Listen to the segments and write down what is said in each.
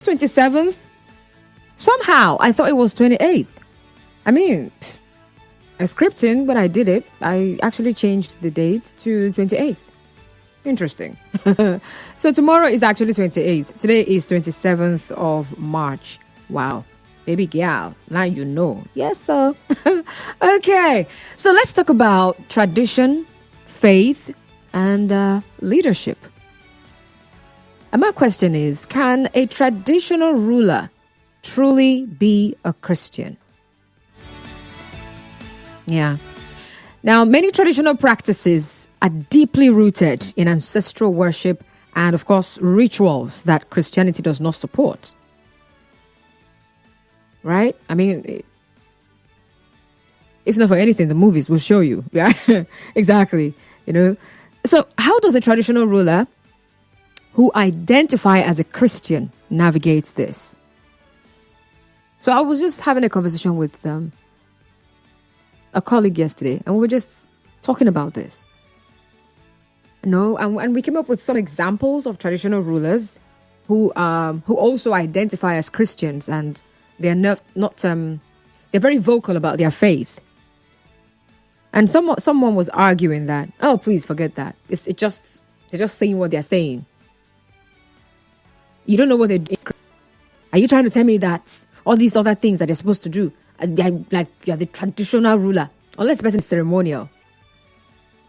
27th? Somehow, I thought it was 28th. I mean, I scripted, but I did it. I actually changed the date to 28th. Interesting. So tomorrow is actually 28th. Today is 27th of March. Wow. Baby girl, now you know. Yes, sir. Okay. So let's talk about tradition, faith, and leadership. And my question is, can a traditional ruler truly be a Christian? Yeah. Now, many traditional practices are deeply rooted in ancestral worship and, of course, rituals that Christianity does not support. Right? I mean, if not for anything, the movies will show you. Yeah, exactly. You know, so how does a traditional ruler who identify as a Christian navigate this? So I was just having a conversation with a colleague yesterday, and we were just talking about this. And we came up with some examples of traditional rulers who also identify as Christians, and they're not they're very vocal about their faith. And someone was arguing that, oh, please forget that. They're just saying what they're saying. You don't know what they're doing. Are you trying to tell me that all these other things that they're supposed to do, you're the traditional ruler, unless the person is ceremonial?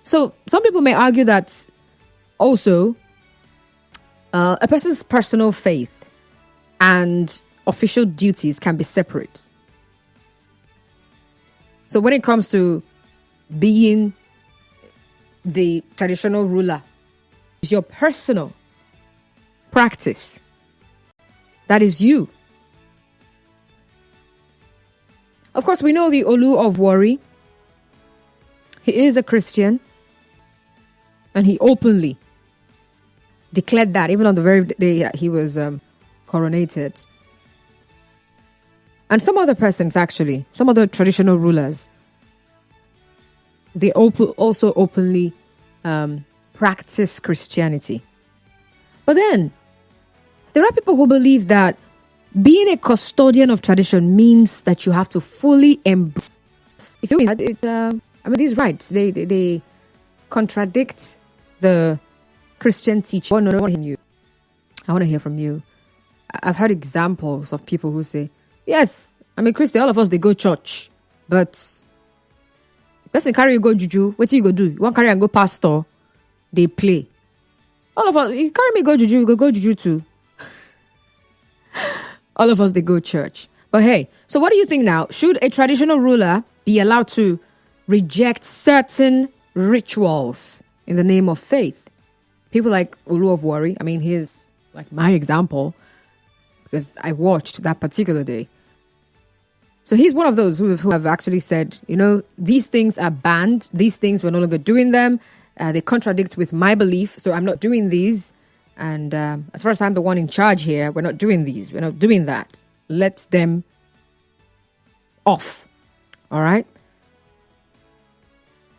So some people may argue that also a person's personal faith and official duties can be separate. So when it comes to being the traditional ruler, it's your personal practice. That is you. Of course, we know the Olu of Warri. He is a Christian, and he openly declared that even on the very day that he was coronated. And some other persons, actually, some other traditional rulers, they also openly practice Christianity. But then, there are people who believe that being a custodian of tradition means that you have to fully embrace. If you these rights, they contradict the Christian teaching. I want to hear from you. I've heard examples of people who say, yes, I'm a Christian, all of us, they go church. But person carry you go juju, what you go do? You want carry and go pastor, they play. All of us, you carry me go juju, you go juju too. All of us, they go church. But hey, so what do you think now? Should a traditional ruler be allowed to reject certain rituals in the name of faith? People like Olu of Warri, I mean, he's like my example because I watched that particular day. So he's one of those who have actually said, these things are banned. These things, we're no longer doing them. They contradict with my belief, so I'm not doing these. And as far as I'm the one in charge here, we're not doing these. We're not doing that. Let them off. All right?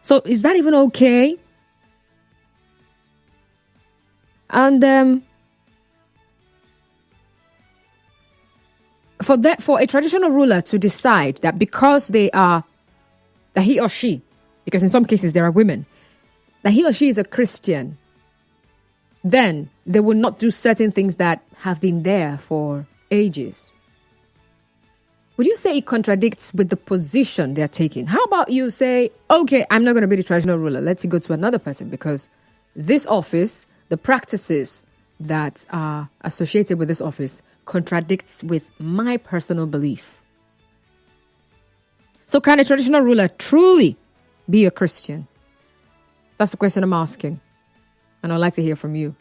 So is that even okay? And for a traditional ruler to decide that because that he or she, because in some cases there are women, that he or she is a Christian, then they will not do certain things that have been there for ages. Would you say it contradicts with the position they're taking? How about you say, okay, I'm not going to be the traditional ruler. Let's go to another person because this office, the practices that are associated with this office contradicts with my personal belief. So can a traditional ruler truly be a Christian? That's the question I'm asking. And I'd like to hear from you.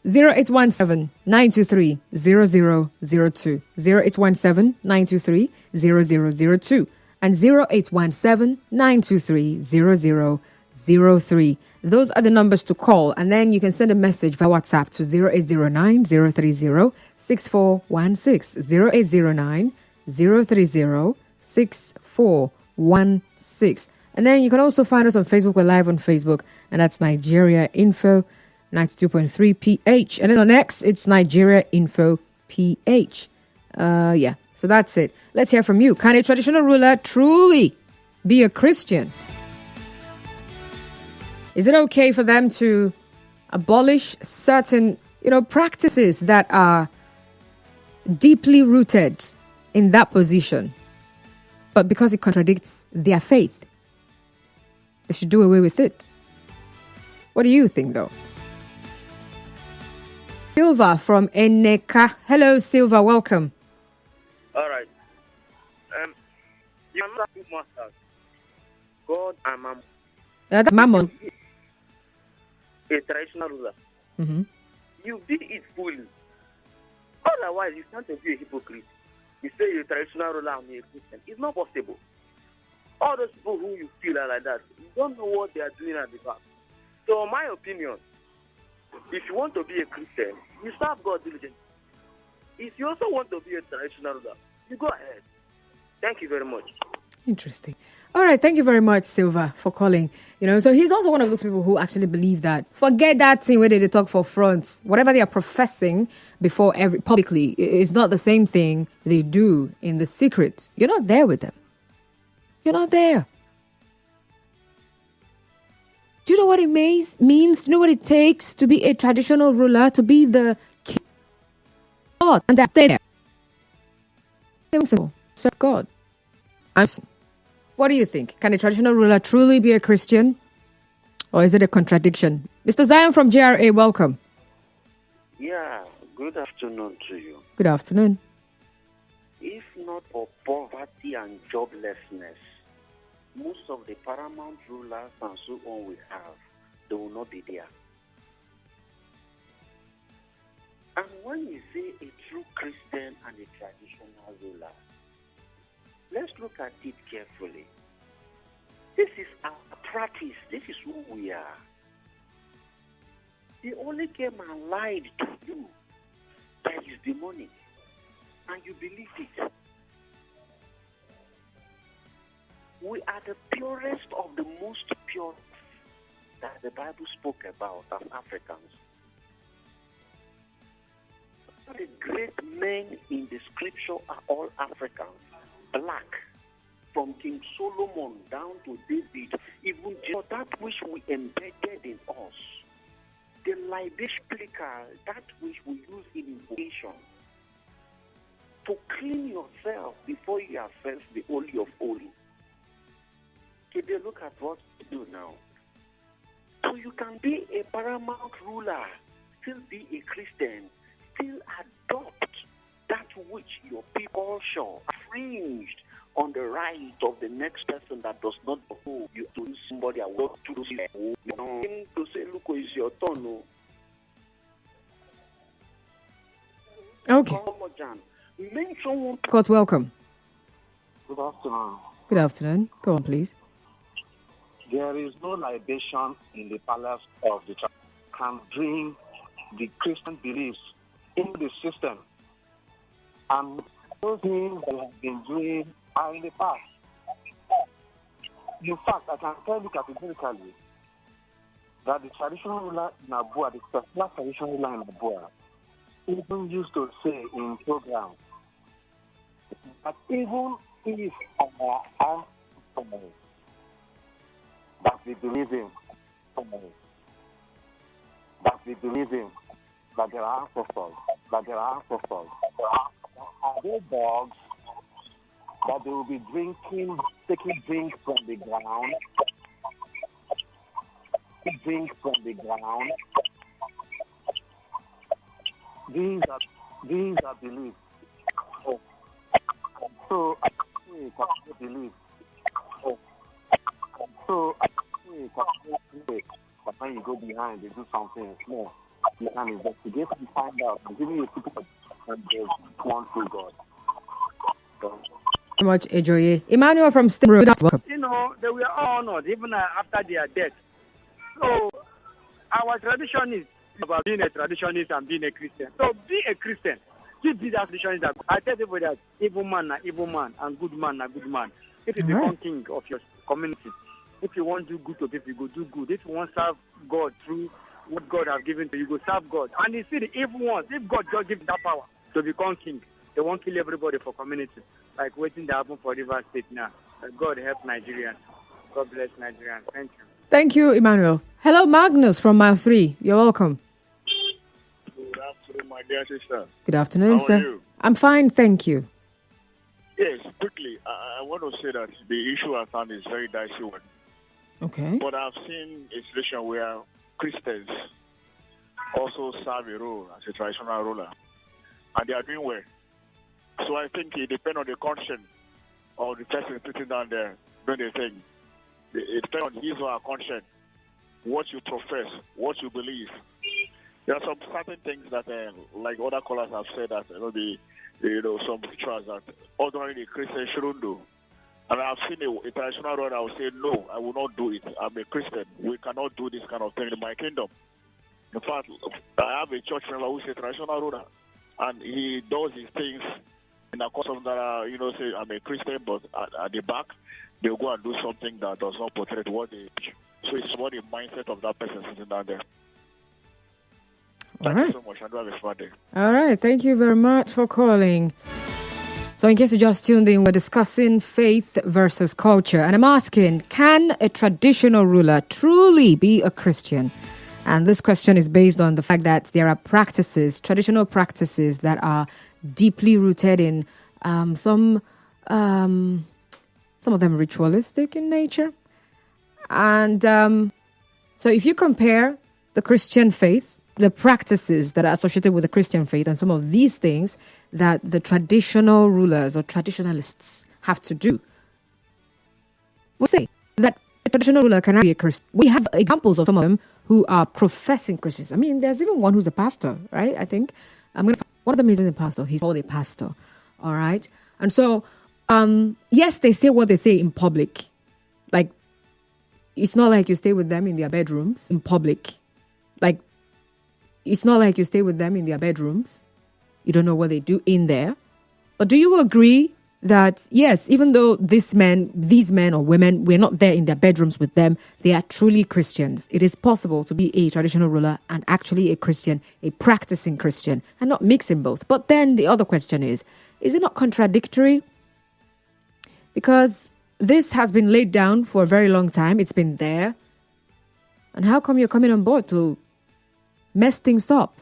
0817-923-0002. 0817-923-0002. And 0817-923-0003. Those are the numbers to call. And then you can send a message via WhatsApp to 0809-030-6416. 0809-030-6416. And then you can also find us on Facebook. We're live on Facebook. And that's Nigeria Info 92.3 PH. And then on X, it's Nigeria Info PH. Yeah, so that's it. Let's hear from you. Can a traditional ruler truly be a Christian? Is it okay for them to abolish certain, practices that are deeply rooted in that position, but because it contradicts their faith, they should do away with it? What do you think, though? Silva from Eneka. Hello, Silva. Welcome. All right. You are not two masters. God and Mammon. That's Mammon. A traditional ruler. Mm-hmm. You did it fully. Otherwise, you stand to be a hypocrite. You say you're a traditional ruler and you're a Christian. It's not possible. All those people who you feel are like that, you don't know what they are doing at the back. So, in my opinion, if you want to be a Christian, you serve God diligently. If you also want to be a traditional ruler, you go ahead. Thank you very much. Interesting. All right. Thank you very much, Silva, for calling. So he's also one of those people who actually believe that forget that thing where they talk for front. Whatever they are professing before publicly is not the same thing they do in the secret. You're not there with them. You're not there. Do you know what it means? Do you know what it takes to be a traditional ruler, to be the king of God? And that's there. Simple. Serve God. What do you think? Can a traditional ruler truly be a Christian? Or is it a contradiction? Mr. Zion from JRA, welcome. Yeah, good afternoon to you. Good afternoon. If not for poverty and joblessness, most of the paramount rulers and so on we have, they will not be there. And when you say a true Christian and a traditional ruler, let's look at it carefully. This is our practice. This is who we are. They only came and lied to you that is demonic, and you believed it. We are the purest of the most pure that the Bible spoke about as Africans. The great men in the scripture are all Africans, black, from King Solomon down to David, even that which we embedded in us, the libation, that which we use in invocation, to clean yourself before you access the Holy of Holies. Today, look at what we do now. So you can be a paramount ruler, still be a Christian, still adopt that which your people show, infringed on the right of the next person that does not behold you to somebody I want to say, to say, look, it's your turn. No. Okay. Court, welcome. Good afternoon. Good afternoon. Go on, please. There is no libation in the palace of the church can bring the Christian beliefs into the system. And those things they have been doing are in the past. In fact, I can tell you categorically that the traditional ruler in Abua, the particular traditional ruler in Abua, even used to say in programs that even if our ancestors that we believe in, that we believe in, that there are ancestors, are they dogs that they will be taking drinks from the ground, These are beliefs. So I can't believe. So I can't but when you go behind, they do something small. You can investigate and find out. I'm giving you people and there's one true God. So much, Ejoye. Emmanuel from Stem Road. They were all honored even after their death. So our tradition is about being a traditionalist and being a Christian. So be a Christian. Keep this tradition. I tell people that evil man and good man are good man. It is the one king of your community. If you want to do good to people, you go do good. If you want to serve God through what God has given to you, go serve God. And you see the evil ones, if God just gives that power, to become king. They won't kill everybody for community, like waiting to happen for River State now. God help Nigerians. God bless Nigerians. Thank you. Thank you, Emmanuel. Hello, Magnus from Mile 3. You're welcome. Good afternoon, my dear sister. Good afternoon, How sir. are you? I'm fine, thank you. Yes, quickly, I want to say that the issue at hand is very dicey one. Okay. But I've seen a situation where Christians also serve a role as a traditional ruler, and they are doing well. So I think it depends on the conscience of the person sitting down there doing the thing. It depends on his or her conscience, what you profess, what you believe. There are some certain things that, like other callers have said, that some rituals that ordinarily Christians shouldn't do. And I've seen a traditional ruler will say, no, I will not do it. I'm a Christian. We cannot do this kind of thing in my kingdom. In fact, I have a church member who's a traditional ruler, and he does his things in a custom that, say, I'm a Christian, but at the back, they'll go and do something that does not portray what they teach. So it's what the mindset of that person sitting down there. Thank you so much. I do have a fun day. All right. Thank you very much for calling. So in case you just tuned in, we're discussing faith versus culture. And I'm asking, can a traditional ruler truly be a Christian? And this question is based on the fact that there are traditional practices that are deeply rooted in some of them ritualistic in nature. And so if you compare the Christian faith, the practices that are associated with the Christian faith, and some of these things that the traditional rulers or traditionalists have to do, we'll say that a traditional ruler cannot be a Christian. We have examples of some of them who are professing Christians. I mean, there's even one who's a pastor, right? I think one of them isn't a pastor. He's called a pastor, all right? And so, yes, they say what they say in public. Like, it's not like you stay with them in their bedrooms in public. Like, it's not like you stay with them in their bedrooms. You don't know what they do in there. But do you agree that, yes, even though these men or women, we're not there in their bedrooms with them, they are truly Christians? It is possible to be a traditional ruler and actually a Christian, a practicing Christian, and not mixing both. But then the other question is it not contradictory? Because this has been laid down for a very long time. It's been there. And how come you're coming on board to mess things up?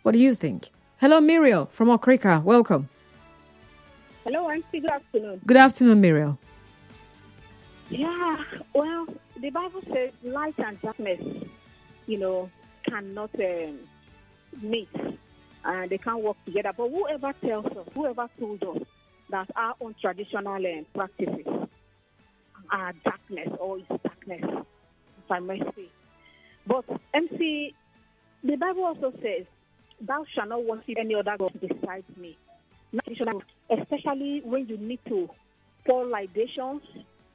What do you think? Hello, Muriel from Okrika. Welcome. Hello, Auntie. Good afternoon. Good afternoon, Muriel. Yeah, well, the Bible says light and darkness, cannot meet. And they can't work together. But whoever told us that our own traditional practices are darkness, or is darkness, if I may say. But, MC, the Bible also says, thou shalt not worship any other God besides me. Especially when you need to pour libations,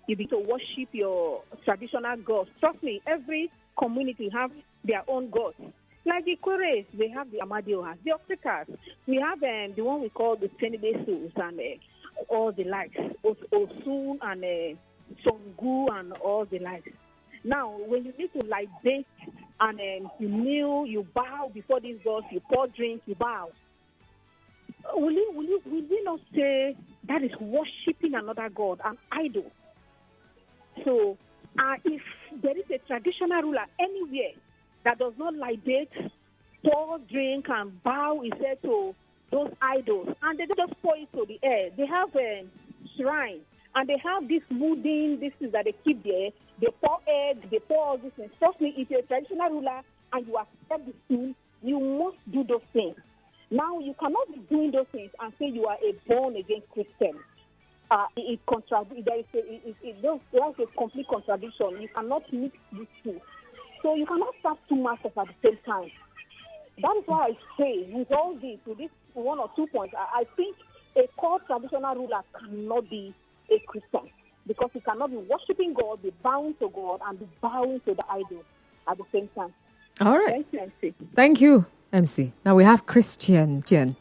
you need to worship your traditional gods. Trust me, every community have their own gods. Like the Kores, they have the Amadiohas, the Okrikas. We have the one we call the Tenibesus and all the likes, Osun and Songu and all the likes. Now, when you need to libate and you kneel, you bow before these gods, you pour drink, you bow. Will we not say that is worshiping another god, an idol? So, if there is a traditional ruler anywhere that does not libate, pour drink, and bow, he said, to those idols, and they don't just pour it to the air. They have a shrine, and they have this wooden, this is that they keep there. They pour eggs, they pour all these things. Trust me, if you're a traditional ruler and you accept the sin, you must do those things. Now, you cannot be doing those things and say you are a born-again Christian. There is a complete contradiction. You cannot mix these two. So you cannot serve two masters at the same time. That is why I say, with all this, with this one or 2 points, I think a core traditional ruler cannot be a Christian, because he cannot be worshiping God, be bowing to God, and be bowing to the idol at the same time. All right. Thank you, MC. Thank you, MC. Now we have Christian. Good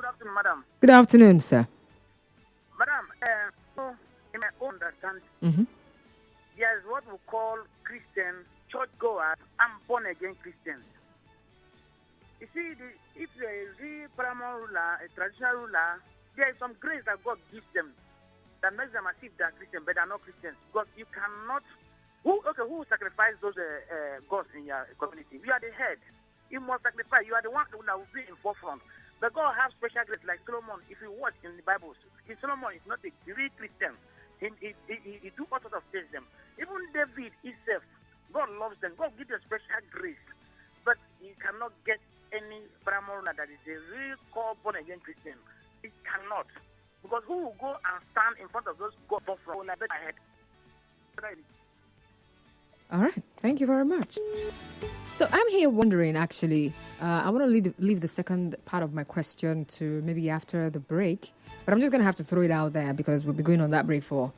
afternoon, madam. Good afternoon, sir. Madam, in my own understanding, there is what we call Christian churchgoers and born-again Christians. You see, if there is a paramount ruler, a traditional ruler, there is some grace that God gives them that makes them as if they are Christians, but they are not Christians. Because you cannot. Who will sacrifice those gods in your community? You are the head. You must sacrifice. You are the one that will be in forefront. But God has special grace like Solomon. If you watch in the Bible, Solomon is not a great Christian. He do all sorts of things them. Even David himself, God loves them. God gives them special grace. But you cannot get any paramount that is a real core born again Christian. It cannot. Because who will go and stand in front of those God from ahead? All right. Thank you very much. So I'm here wondering, actually, I want to leave the second part of my question to maybe after the break, but I'm just going to have to throw it out there because we'll be going on that break for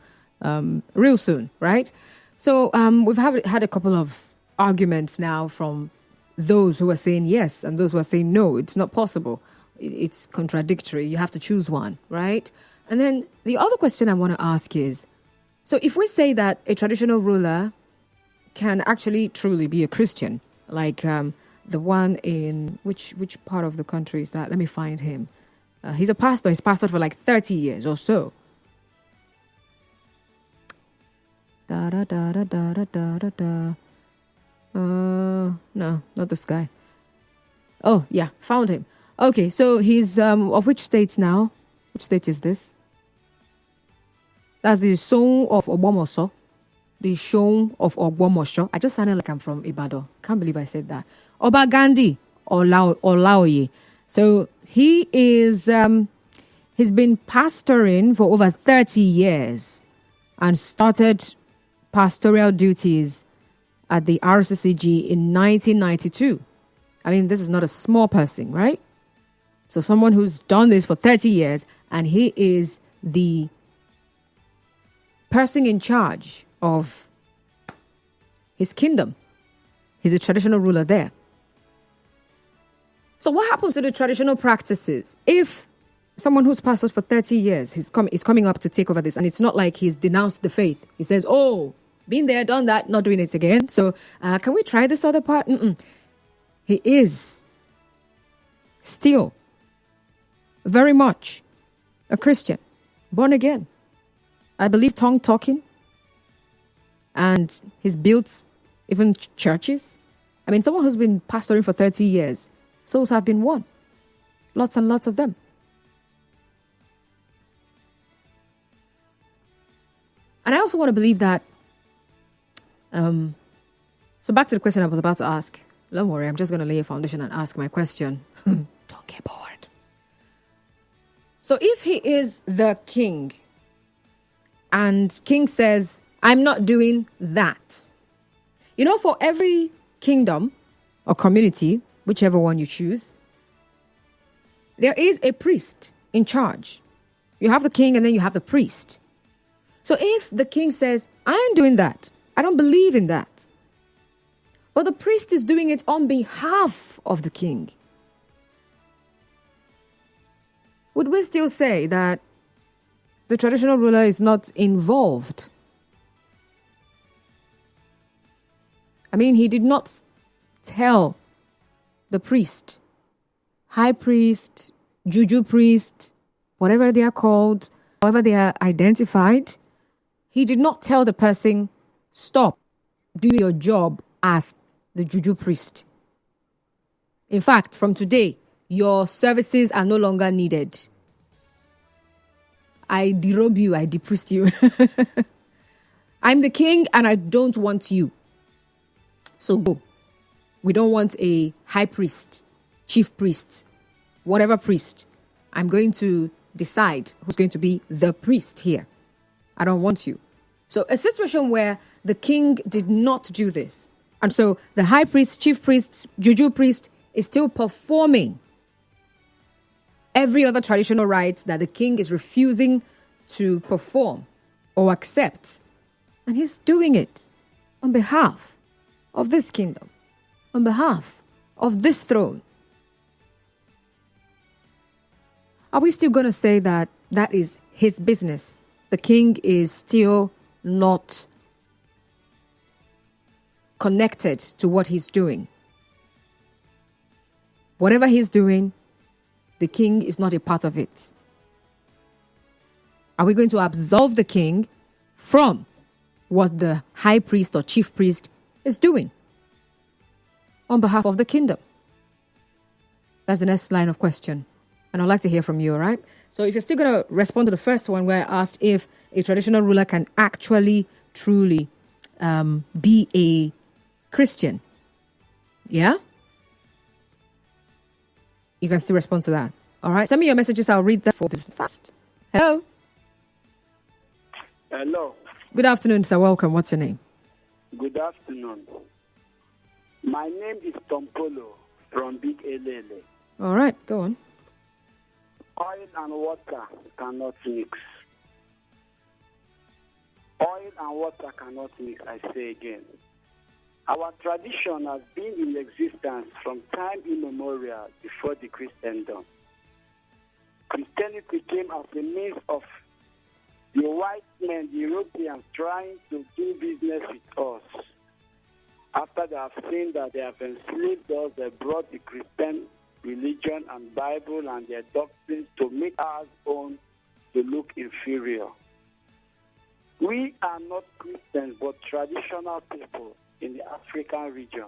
real soon, right? So we've had a couple of arguments now from those who are saying yes and those who are saying no, it's not possible. It's contradictory. You have to choose one, right? And then the other question I want to ask is, so if we say that a traditional ruler can actually truly be a Christian, like the one in which part of the country is that? Let me find him. He's a pastor. He's pastored for like 30 years or so. No, not this guy. Oh, yeah, found him. Okay, so he's of which state now? Which state is this? That's the Son of Ogbomoso. The Shon of Ogbomoso. I just sounded like I'm from Ibadan. Can't believe I said that. Oba Gandhi Olaoye. So he is, he's been pastoring for over 30 years and started pastoral duties at the RCCG in 1992. I mean, this is not a small person, right? So someone who's done this for 30 years, and he is the person in charge of his kingdom. He's a traditional ruler there. So what happens to the traditional practices if someone who's pastored for 30 years is coming up to take over this, and it's not like he's denounced the faith? He says, oh, been there, done that, not doing it again. So can we try this other part? He is still very much a Christian, born again. I believe tongue talking. And he's built even churches. I mean, someone who's been pastoring for 30 years, souls have been won. Lots and lots of them. And I also want to believe that. So back to the question I was about to ask. Don't worry, I'm just going to lay a foundation and ask my question. Don't get bored. So if he is the king, and king says, I'm not doing that. You know, for every kingdom or community, whichever one you choose, there is a priest in charge. You have the king and then you have the priest. So if the king says, I ain't doing that, I don't believe in that, but the priest is doing it on behalf of the king, would we still say that the traditional ruler is not involved? I mean, he did not tell the priest, high priest, juju priest, whatever they are called, however they are identified. He did not tell the person, stop, do your job as the juju priest. In fact, from today, your services are no longer needed. I derobe you, I depriest you. I'm the king and I don't want you. So go. We don't want a high priest, chief priest, whatever priest. I'm going to decide who's going to be the priest here. I don't want you. So a situation where the king did not do this. And so the high priest, chief priest, juju priest is still performing every other traditional rite that the king is refusing to perform or accept. And he's doing it on behalf of this kingdom, on behalf of this throne. Are we still going to say that that is his business? The king is still not connected to what he's doing. whatever he's doing, the king is not a part of it? Are we going to absolve the king from what the high priest or chief priest is doing on behalf of the kingdom? That's the next line of question. And I'd like to hear from you, all right? So if you're still going to respond to the first one where I asked if a traditional ruler can actually, truly be a Christian, yeah? You can still respond to that. All right? Send me your messages. I'll read them for you fast. Hello? Hello. Good afternoon, sir. Welcome. What's your name? Good afternoon. My name is Tompolo from Big Elele. All right. Go on. Oil and water cannot mix. Oil and water cannot mix, I say again. Our tradition has been in existence from time immemorial before the Christendom. Christianity came as a means of the white men, the Europeans, trying to do business with us. After they have seen that they have enslaved us, they brought the Christian religion and Bible and their doctrines to make our own to look inferior. We are not Christians, but traditional people in the African region.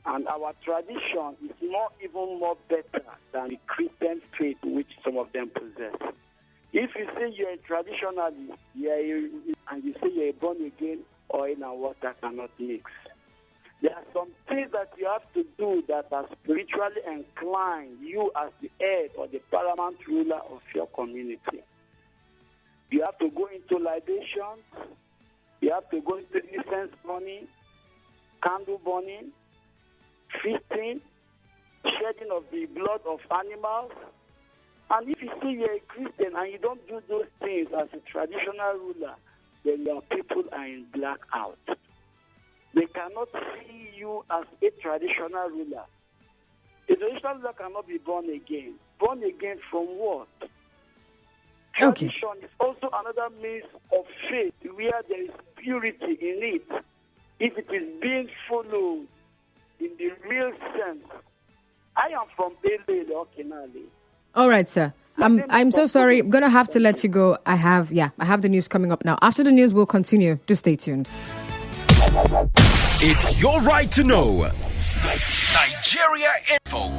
And our tradition is even more better than the Christian faith which some of them possess. If you say you're a traditionalist and you say you're a born-again, oil and water cannot mix. There are some things that you have to do that are spiritually inclined, you as the head or the paramount ruler of your community. You have to go into libations, you have to go into incense burning, candle burning, feasting, shedding of the blood of animals. And if you say you're a Christian and you don't do those things as a traditional ruler, then your people are in blackout. They cannot see you as a traditional ruler. A traditional ruler cannot be born again. Born again from what? Okay. Tradition is also another means of faith where there is purity in it. If it is being followed in the real sense. I am from Ele, Okinale. All right, sir. I'm so sorry. I'm going to have to let you go. I have the news coming up now. After the news, we'll continue. Do stay tuned. It's your right to know. Nigeria Info.